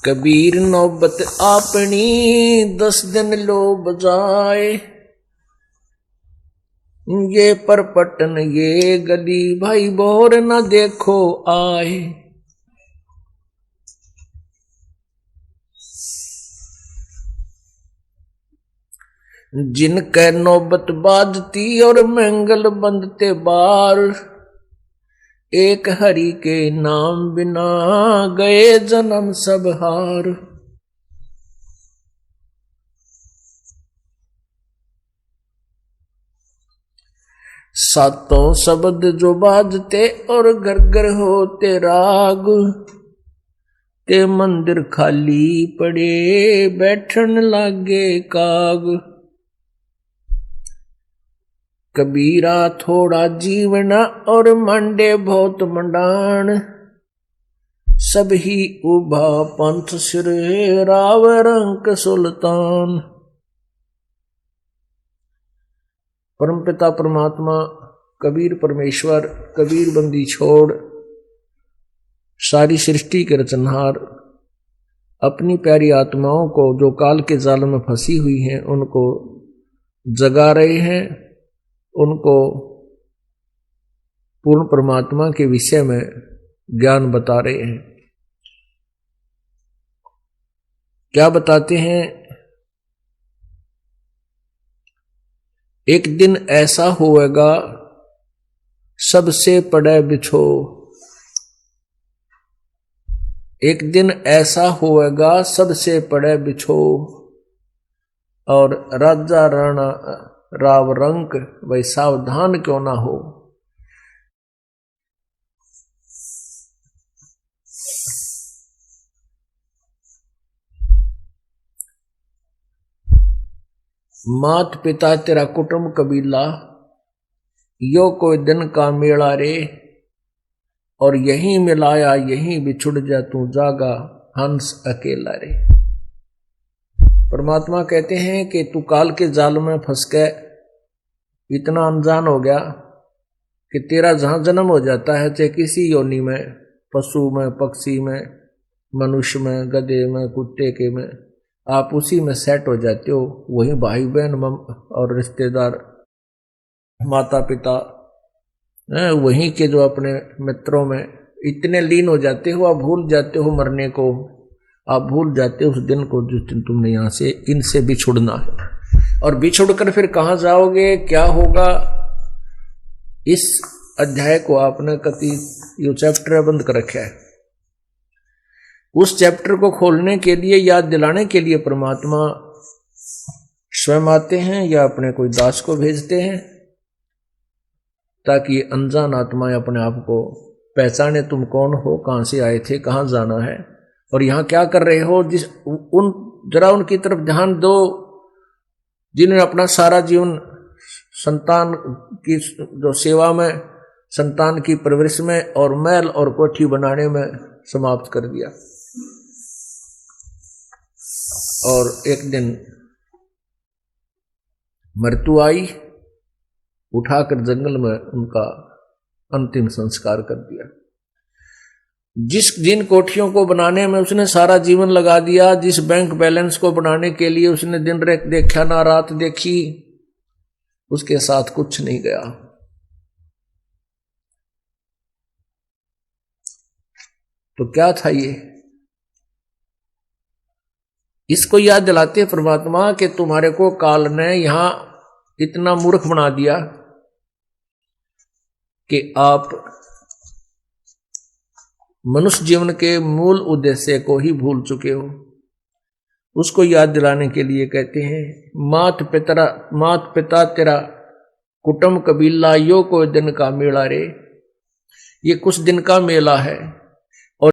कबीर नौबत अपनी 10 दिन लो बजाए, ये परपटन ये गली भाई बोर न देखो आए। जिनके नौबत बाजती और मंगल बंदते बार, एक हरि के नाम बिना गए जन्म सब हार। सातों शब्द जो बाजते और घर घर होते राग, ते मंदिर खाली पड़े बैठन लागे काग। कबीरा थोड़ा जीवना और मंडे बहुत मंडान, सब ही उभा पंथ सिर राव रंक सुल्तान। परमपिता परमात्मा कबीर परमेश्वर, कबीर बंदी छोड़, सारी सृष्टि के रचनहार अपनी प्यारी आत्माओं को जो काल के जाल में फंसी हुई हैं उनको जगा रहे हैं, उनको पूर्ण परमात्मा के विषय में ज्ञान बता रहे हैं। क्या बताते हैं? एक दिन ऐसा होएगा सबसे पड़े बिछो, एक दिन ऐसा होएगा सबसे पड़े बिछो, और राजा राणा राव रंक भाई सावधान क्यों ना हो। मात पिता तेरा कुटुंब कबीला, यो कोई दिन का मेला रे, और यहीं मिलाया यहीं बिछुड़ जा तू जागा हंस अकेला रे। परमात्मा कहते हैं कि तू काल के जाल में फंस के इतना अनजान हो गया कि तेरा जहां जन्म हो जाता है, चाहे किसी योनि में, पशु में, पक्षी में, मनुष्य में, गधे में, कुत्ते के में, आप उसी में सेट हो जाते हो। वही भाई बहन और रिश्तेदार, माता पिता, वहीं के जो अपने मित्रों में इतने लीन हो जाते हो, आप भूल जाते हो मरने को, आप भूल जाते हो उस दिन को जिस दिन तुमने यहाँ से इनसे बिछुड़ना है। और बिछुड़ कर फिर कहाँ जाओगे, क्या होगा, इस अध्याय को आपने कति यो चैप्टर बंद कर रखा है। उस चैप्टर को खोलने के लिए, याद दिलाने के लिए परमात्मा स्वयं आते हैं या अपने कोई दास को भेजते हैं, ताकि अनजान आत्माएं अपने आप को पहचाने, तुम कौन हो, कहां से आए थे, कहां जाना है और यहां क्या कर रहे हो। जरा उनकी तरफ ध्यान दो जिन्होंने अपना सारा जीवन संतान की जो सेवा में, संतान की परवरिश में और महल और कोठी बनाने में समाप्त कर दिया, और एक दिन मृत्यु आई, उठाकर जंगल में उनका अंतिम संस्कार कर दिया। जिन कोठियों को बनाने में उसने सारा जीवन लगा दिया, जिस बैंक बैलेंस को बनाने के लिए उसने दिन रात देखा ना रात देखी, उसके साथ कुछ नहीं गया। तो क्या था ये? इसको याद दिलाते परमात्मा कि तुम्हारे को काल ने यहां इतना मूर्ख बना दिया कि आप मनुष्य जीवन के मूल उद्देश्य को ही भूल चुके हो। उसको याद दिलाने के लिए कहते हैं, मात पिता तेरा कुटुंब कबीला, यो कोई दिन का मेला रे। ये कुछ दिन का मेला है,